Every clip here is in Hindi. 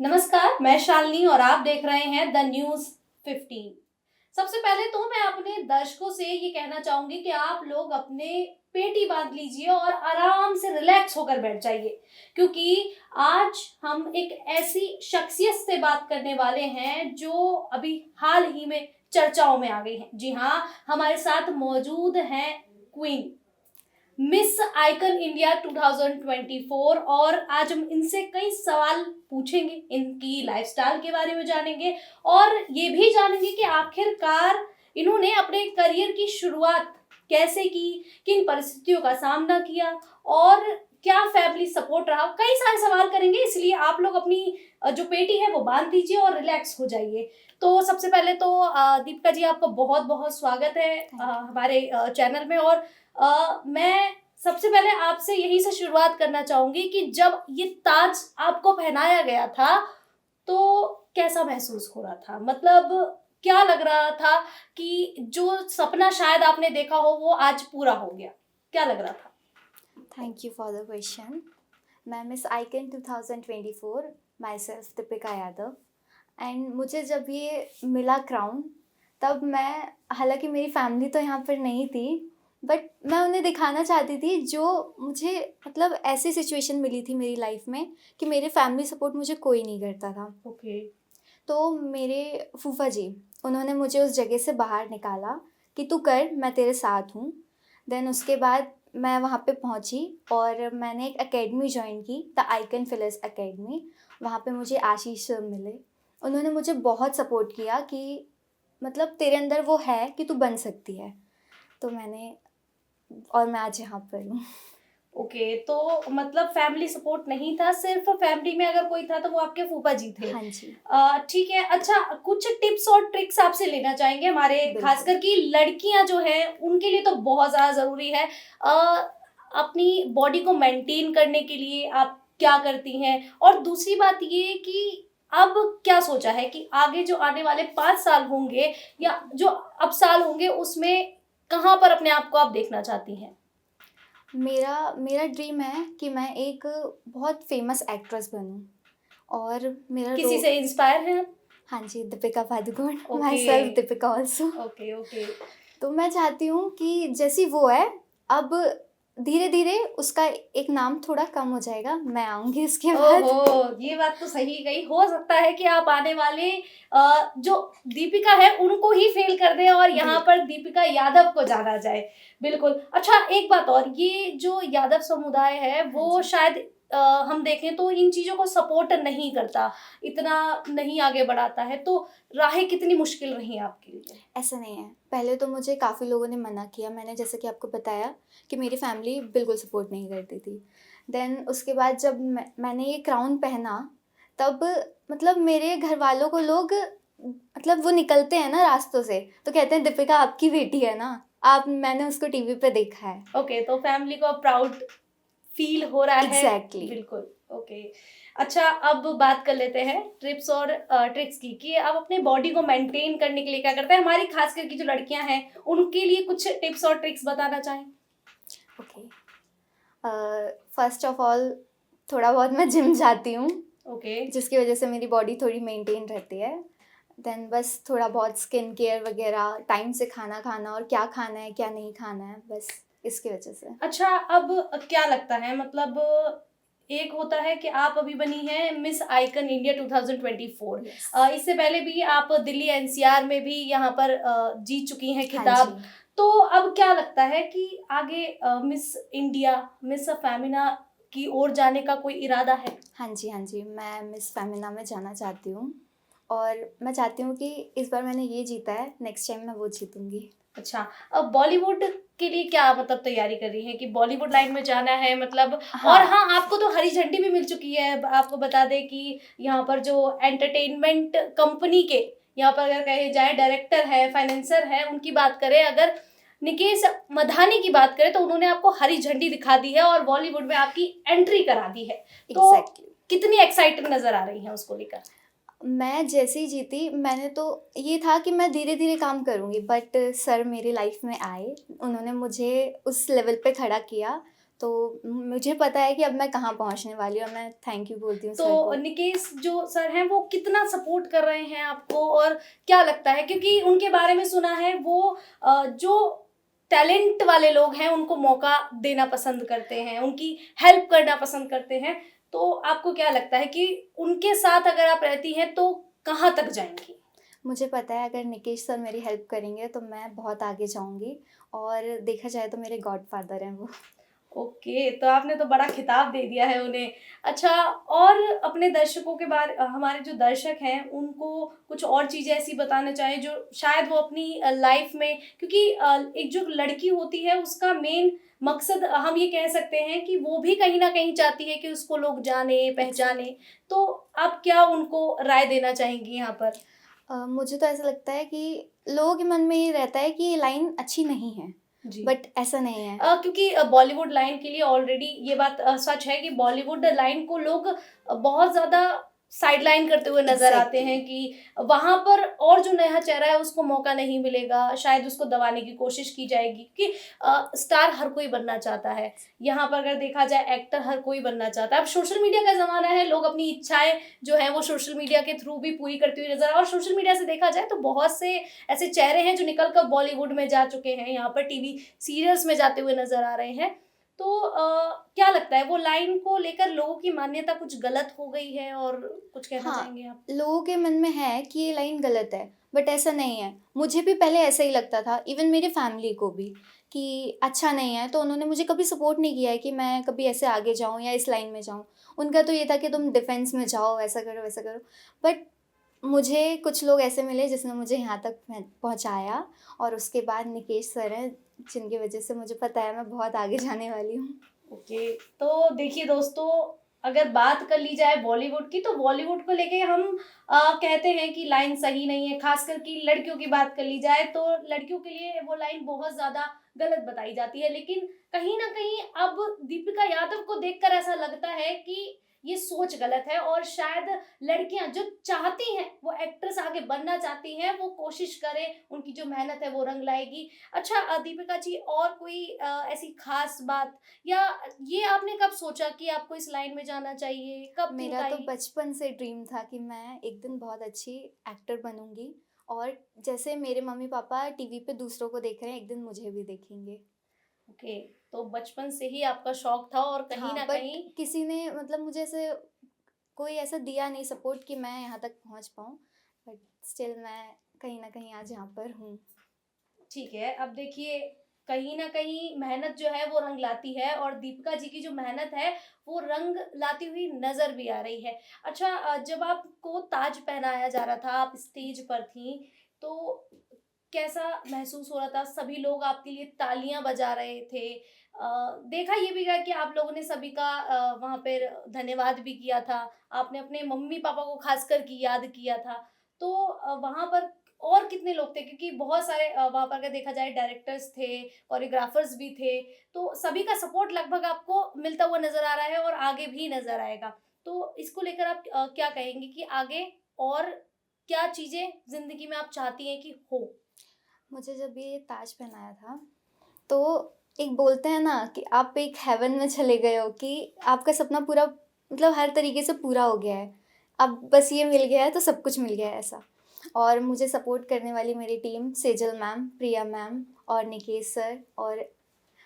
नमस्कार, मैं शालिनी और आप देख रहे हैं द न्यूज 15। सबसे पहले तो मैं अपने दर्शकों से ये कहना चाहूंगी कि आप लोग अपने पेटी बांध लीजिए और आराम से रिलैक्स होकर बैठ जाइए, क्योंकि आज हम एक ऐसी शख्सियत से बात करने वाले हैं जो अभी हाल ही में चर्चाओं में आ गई है। जी हाँ, हमारे साथ मौजूद हैं क्वीन मिस आइकन इंडिया 2024 और आज हम इनसे कई सवाल पूछेंगे, इनकी लाइफस्टाइल के बारे में जानेंगे और ये भी जानेंगे कि आखिरकार इन्होंने अपने करियर की शुरुआत कैसे की, किन परिस्थितियों का सामना किया और क्या फैमिली सपोर्ट रहा। कई सारे सवाल करेंगे, इसलिए आप लोग अपनी जो पेटी है वो बांध दीजिए और रिलैक्स हो जाइए। तो सबसे पहले तो दीपिका जी, आपका बहुत बहुत स्वागत है हमारे चैनल में। और मैं सबसे पहले आपसे यही से शुरुआत करना चाहूंगी कि जब ये ताज आपको पहनाया गया था तो कैसा महसूस हो रहा था, मतलब क्या लग रहा था कि जो सपना शायद आपने देखा हो वो आज पूरा हो गया, क्या लग रहा था? Thank you for the question. मैं miss icon 2024 myself Deepika Yadav. And मुझे जब ये मिला क्राउन, तब मैं, हालांकि मेरी फैमिली तो यहाँ पर नहीं थी, बट मैं उन्हें दिखाना चाहती थी जो मुझे, मतलब ऐसी सिचुएशन मिली थी मेरी लाइफ में कि मेरे फैमिली सपोर्ट मुझे कोई नहीं करता था। ओके। तो मेरे फूफा जी, उन्होंने मुझे उस जगह से बाहर निकाला कि तू कर, मैं तेरे साथ हूँ। देन उसके बाद मैं वहाँ पे पहुँची और मैंने एक एकेडमी ज्वाइन की, द आइकन फिलर्स एकेडमी। वहाँ पे मुझे आशीष सर मिले। उन्होंने मुझे बहुत सपोर्ट किया कि मतलब तेरे अंदर वो है कि तू बन सकती है। तो मैं आज यहाँ पर हूँ। ओके, तो मतलब फैमिली सपोर्ट नहीं था, सिर्फ फैमिली में अगर कोई था तो वो आपके फूफा जी थे। हाँ जी। ठीक है। अच्छा, कुछ टिप्स और ट्रिक्स आपसे लेना चाहेंगे, हमारे खासकर की लड़कियां जो है उनके लिए तो बहुत ज़्यादा ज़रूरी है। अपनी बॉडी को मेंटेन करने के लिए आप क्या करती हैं? और दूसरी बात ये कि अब क्या सोचा है कि आगे जो आने वाले 5 साल होंगे या जो अब साल होंगे उसमें कहाँ पर अपने आप को आप देखना चाहती हैं? मेरा ड्रीम है कि मैं एक बहुत फेमस एक्ट्रेस बनूं। और मेरा किसी से इंस्पायर हैं आप? हाँ जी, Deepika Padukone. Okay. Myself Deepika also. Okay okay. तो मैं चाहती हूँ कि जैसी वो है, अब धीरे धीरे उसका एक नाम थोड़ा कम हो जाएगा, मैं आऊँगी उसके बाद। ओहो, ये बात तो सही कही। हो सकता है कि आप आने वाले जो दीपिका है उनको ही फेल कर दें और यहाँ पर दीपिका यादव को जाना जाए। बिल्कुल। अच्छा, एक बात और, ये जो यादव समुदाय है वो शायद हम देखें तो इन चीज़ों को सपोर्ट नहीं करता, इतना नहीं आगे बढ़ाता है, तो राहें कितनी मुश्किल रही आपके लिए? ऐसा नहीं है, पहले तो मुझे काफ़ी लोगों ने मना किया। मैंने जैसे कि आपको बताया कि मेरी फैमिली बिल्कुल सपोर्ट नहीं करती थी। देन उसके बाद जब मैंने ये क्राउन पहना, तब मतलब मेरे घर वालों को लोग, मतलब वो निकलते हैं ना रास्तों से तो कहते हैं दीपिका आपकी बेटी है ना, आप, मैंने उसको टीवी पे देखा है। ओके, तो फैमिली को प्राउड फील हो रहा है। एग्जैक्टली। बिल्कुल। ओके। अच्छा, अब बात कर लेते हैं ट्रिप्स और ट्रिक्स की कि आप अपने बॉडी को मेंटेन करने के लिए क्या करते हैं। हमारी खास करके जो लड़कियां हैं उनके लिए कुछ टिप्स और ट्रिक्स बताना चाहें? ओके, फर्स्ट ऑफ ऑल थोड़ा बहुत मैं जिम जाती हूँ। ओके। जिसकी वजह से मेरी बॉडी थोड़ी मेंटेन रहती है। देन बस थोड़ा बहुत स्किन केयर वगैरह, टाइम से खाना खाना और क्या खाना है क्या नहीं खाना है, बस इसकी वजह से। अच्छा, अब क्या लगता है, मतलब एक होता है कि आप अभी बनी हैं मिस आइकन इंडिया 2024। इससे पहले भी आप दिल्ली एनसीआर में भी यहाँ पर जीत चुकी हैं खिताब। हाँ जी। तो अब क्या लगता है कि आगे मिस इंडिया, मिस फेमिना की ओर जाने का कोई इरादा है? हाँ जी, हाँ जी, मैं मिस फेमिना में जाना चाहती हूँ और मैं चाहती हूँ कि इस बार मैंने ये जीता है, नेक्स्ट टाइम मैं वो जीतूंगी। अच्छा, अब बॉलीवुड के लिए क्या मतलब तैयारी कर रही है कि बॉलीवुड लाइन में जाना है, मतलब? हाँ। और हाँ, आपको तो हरी झंडी भी मिल चुकी है। आपको बता दें कि यहाँ पर जो एंटरटेनमेंट कंपनी के यहाँ पर अगर कहे जाए डायरेक्टर है, फाइनेंसर है, उनकी बात करें अगर, निकेश मधानी की बात करें, तो उन्होंने आपको हरी झंडी दिखा दी है और बॉलीवुड में आपकी एंट्री करा दी है। तो कितनी एक्साइटेड नजर आ रही है उसको लेकर? मैं जैसे ही जीती, मैंने तो ये था कि मैं धीरे धीरे काम करूँगी, बट सर मेरी लाइफ में आए, उन्होंने मुझे उस लेवल पे खड़ा किया, तो मुझे पता है कि अब मैं कहाँ पहुँचने वाली हूँ, और मैं थैंक यू बोलती हूँ सर तो को। निकेश जो सर हैं वो कितना सपोर्ट कर रहे हैं आपको, और क्या लगता है, क्योंकि उनके बारे में सुना है वो जो टैलेंट वाले लोग हैं उनको मौका देना पसंद करते हैं, उनकी हेल्प करना पसंद करते हैं, तो आपको क्या लगता है कि उनके साथ अगर आप रहती हैं तो कहाँ तक जाएंगी? मुझे पता है अगर निकेश सर मेरी हेल्प करेंगे तो मैं बहुत आगे जाऊँगी, और देखा जाए तो मेरे गॉडफ़ादर हैं वो। ओके, तो आपने तो बड़ा खिताब दे दिया है उन्हें। अच्छा, और अपने दर्शकों के बारे हमारे जो दर्शक हैं उनको कुछ और चीज़ें ऐसी बताना चाहें जो शायद वो अपनी लाइफ में, क्योंकि एक जो लड़की होती है उसका मेन मकसद हम ये कह सकते हैं कि वो भी कहीं न कहीं चाहती है कि उसको लोग जानें, पहचानें। तो आप क्या उनको राय देना चाहेंगी यहाँ पर? मुझे तो ऐसा लगता है कि लोगों के मन में ये रहता है कि ये लाइन अच्छी नहीं है, जी। बट ऐसा नहीं है। क्योंकि बॉलीवुड लाइन के लिए ऑलरेडी ये बात सच है कि बॉलीवुड लाइन को लोग बहुत ज़्यादा साइडलाइन करते हुए नज़र आते हैं एग्ज़ैक्टली। कि वहाँ पर और जो नया चेहरा है उसको मौका नहीं मिलेगा, शायद उसको दबाने की कोशिश की जाएगी, क्योंकि स्टार हर कोई बनना चाहता है। यहाँ पर अगर देखा जाए एक्टर हर कोई बनना चाहता है। अब सोशल मीडिया का ज़माना है, लोग अपनी इच्छाएँ जो हैं वो सोशल मीडिया के थ्रू भी पूरी करते हुए नज़र और सोशल मीडिया से देखा जाए तो बहुत से ऐसे चेहरे हैं जो निकल कर बॉलीवुड में जा चुके हैं, यहाँ पर टीवी सीरियल्स में जाते हुए नज़र आ रहे हैं। तो क्या लगता है वो लाइन को लेकर लोगों की मान्यता कुछ गलत हो गई है, और कुछ कहना हाँ, चाहेंगे आप? लोगों के मन में है कि ये लाइन गलत है, बट ऐसा नहीं है। मुझे भी पहले ऐसा ही लगता था, इवन मेरे फैमिली को भी, कि अच्छा नहीं है, तो उन्होंने मुझे कभी सपोर्ट नहीं किया है कि मैं कभी ऐसे आगे जाऊँ या इस लाइन में जाऊँ। उनका तो ये था कि तुम डिफेंस में जाओ, ऐसा करो, वैसा करो। बट मुझे कुछ लोग ऐसे मिले जिसने मुझे यहाँ तक पहुँचाया, और उसके बाद निकेश सर हैं, जिनकी वजह से मुझे पता है मैं बहुत आगे जाने वाली हूँ। ओके, तो देखिए दोस्तों, अगर बात कर ली जाए बॉलीवुड की, तो बॉलीवुड को लेके हम कहते हैं कि लाइन सही नहीं है, खासकर कि लड़कियों की बात कर ली जाए तो लड़कियों के लिए वो लाइन बहुत ज़्यादा गलत बताई जाती है। लेकिन कहीं न कहीं अब दीपिका यादव को देखकर ऐसा लगता है कि ये सोच गलत है, और शायद लड़कियाँ जो चाहती हैं, वो एक्ट्रेस आगे बनना चाहती हैं, वो कोशिश करें, उनकी जो मेहनत है वो रंग लाएगी। अच्छा, दीपिका जी, और कोई ऐसी ख़ास बात, या ये आपने कब सोचा कि आपको इस लाइन में जाना चाहिए? कब थिंक मेरा तो आई? बचपन से ड्रीम था कि मैं एक दिन बहुत अच्छी एक्टर बनूंगी, और जैसे मेरे मम्मी पापा टीवी पे दूसरों को देख रहे हैं, एक दिन मुझे भी देखेंगे। ओके, तो बचपन से ही आपका शौक था, और कहीं हाँ, न बट कहीं किसी ने मतलब मुझे ऐसे कोई ऐसा दिया नहीं सपोर्ट कि मैं यहाँ तक पहुँच पाऊँ, बट स्टिल मैं कहीं ना कहीं आज यहाँ पर हूँ। ठीक है। अब देखिए, कहीं न कहीं मेहनत जो है वो रंग लाती है, और दीपिका जी की जो मेहनत है वो रंग लाती हुई नज़र भी आ रही है। अच्छा, जब आपको ताज पहनाया जा रहा था, आप स्टेज पर थीं, तो कैसा महसूस हो रहा था? सभी लोग आपके लिए तालियाँ बजा रहे थे। देखा ये भी गया कि आप लोगों ने सभी का वहाँ पर धन्यवाद भी किया था। आपने अपने मम्मी-पापा को ख़ासकर कि याद किया था। तो वहाँ पर और कितने लोग थे? क्योंकि बहुत सारे वहाँ पर अगर देखा जाए डायरेक्टर्स थे, कोरियोग्राफर्स भी थे, तो सभी का सपोर्ट लगभग आपको मिलता हुआ नज़र आ रहा है और आगे भी नज़र आएगा। तो इसको लेकर आप क्या कहेंगी कि आगे और क्या चीज़ें ज़िंदगी में आप चाहती हैं कि हो? मुझे जब ये ताज पहनाया था, तो एक बोलते हैं ना कि आप एक हेवन में चले गए हो, कि आपका सपना पूरा मतलब हर तरीके से पूरा हो गया है। अब बस ये मिल गया है तो सब कुछ मिल गया है, ऐसा। और मुझे सपोर्ट करने वाली मेरी टीम, सेजल मैम, प्रिया मैम और निकेश सर और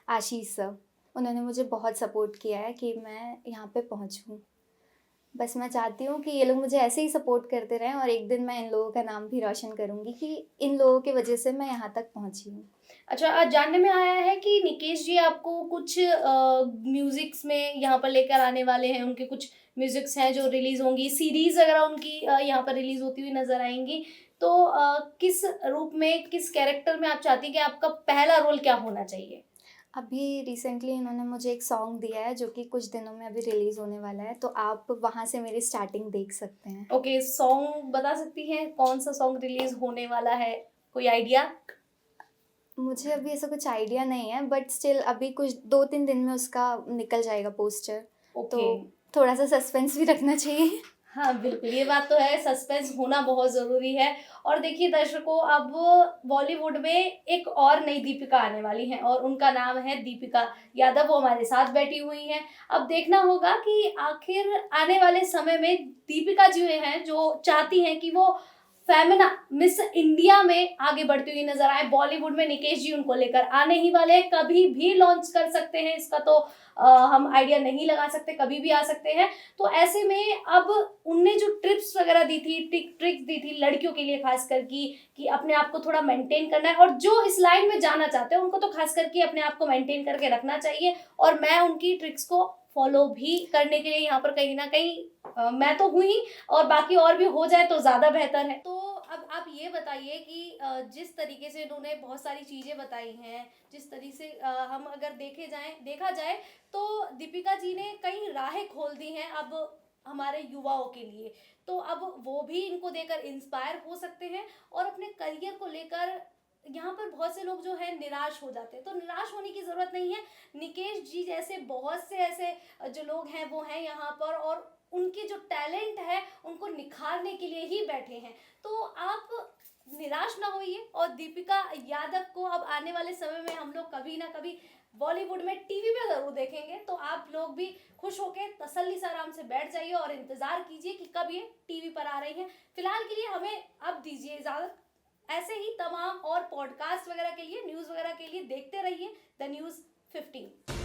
आशीष सर, उन्होंने मुझे बहुत सपोर्ट किया है कि मैं यहाँ पे पहुँचूँ। बस मैं चाहती हूँ कि ये लोग मुझे ऐसे ही सपोर्ट करते रहें, और एक दिन मैं इन लोगों का नाम भी रोशन करूँगी कि इन लोगों की वजह से मैं यहाँ तक पहुँची हूँ। अच्छा, जानने में आया है कि निकेश जी आपको कुछ म्यूज़िक्स में यहाँ पर लेकर आने वाले हैं, उनके कुछ म्यूज़िक्स हैं जो रिलीज़ होंगी, सीरीज़ वगैरह उनकी यहाँ पर रिलीज़ होती हुई नज़र आएँगी। तो किस रूप में, किस कैरेक्टर में आप चाहती हैं कि आपका पहला रोल क्या होना चाहिए? अभी रिसेंटली इन्होंने मुझे एक सॉन्ग दिया है जो कि कुछ दिनों में अभी रिलीज़ होने वाला है, तो आप वहाँ से मेरी स्टार्टिंग देख सकते हैं। ओके, सॉन्ग बता सकती हैं कौन-सा सॉन्ग रिलीज़ होने वाला है? कोई आइडिया? मुझे अभी ऐसा कुछ आइडिया नहीं है, बट स्टिल अभी कुछ 2-3 दिन में उसका निकल जाएगा पोस्टर, ओके। तो थोड़ा-सा सस्पेंस भी रखना चाहिए। हाँ, बिल्कुल, ये बात तो है, सस्पेंस होना बहुत ज़रूरी है। और देखिए दर्शकों, अब बॉलीवुड में एक और नई दीपिका आने वाली हैं और उनका नाम है दीपिका यादव, वो हमारे साथ बैठी हुई हैं। अब देखना होगा कि आखिर आने वाले समय में दीपिका जी हैं, जो चाहती हैं कि वो फेमिना मिस इंडिया में आगे बढ़ती हुई नज़र आएँ। बॉलीवुड में निकेश जी उनको लेकर आने ही वाले हैं, कभी भी लॉन्च कर सकते हैं, इसका तो हम आइडिया नहीं लगा सकते, कभी भी आ सकते हैं। तो ऐसे में अब उनने जो टिप्स वगैरह दी थी, ट्रिक्स दी थी लड़कियों के लिए खासकर कि अपने आप को थोड़ा मेंटेन करना है, और जो इस लाइन में जाना चाहते हैं उनको तो खास करके अपने आप को मेंटेन करके रखना चाहिए। और मैं उनकी ट्रिक्स को फॉलो भी करने के लिए यहाँ पर कहीं ना कहीं मैं तो हूँ ही, और बाकी और भी हो जाए तो ज़्यादा बेहतर है। तो अब आप ये बताइए कि जिस तरीके से उन्होंने बहुत सारी चीज़ें बताई हैं, जिस तरीके से हम अगर देखा जाए तो दीपिका जी ने कई राहें खोल दी हैं अब हमारे युवाओं के लिए। तो अब वो भी इनको देखकर इंस्पायर हो सकते हैं और अपने करियर को लेकर, यहाँ पर बहुत से लोग जो है निराश हो जाते हैं, तो निराश होने की ज़रूरत नहीं है। निकेश जी जैसे बहुत से ऐसे जो लोग हैं वो हैं यहाँ पर, और उनके जो टैलेंट है उनको निखारने के लिए ही बैठे हैं। तो आप निराश ना होइए, और दीपिका यादव को अब आने वाले समय में हम लोग कभी ना कभी बॉलीवुड में टीवी पे ज़रूर देखेंगे। तो आप लोग भी खुश होकर तसल्ली से आराम से बैठ जाइए और इंतज़ार कीजिए कि कब ये टीवी पर आ रही हैं। फिलहाल के लिए हमें अब दीजिए इजाज़त। ऐसे ही तमाम और पॉडकास्ट वगैरह के लिए, न्यूज़ वगैरह के लिए देखते रहिए द न्यूज़ 15।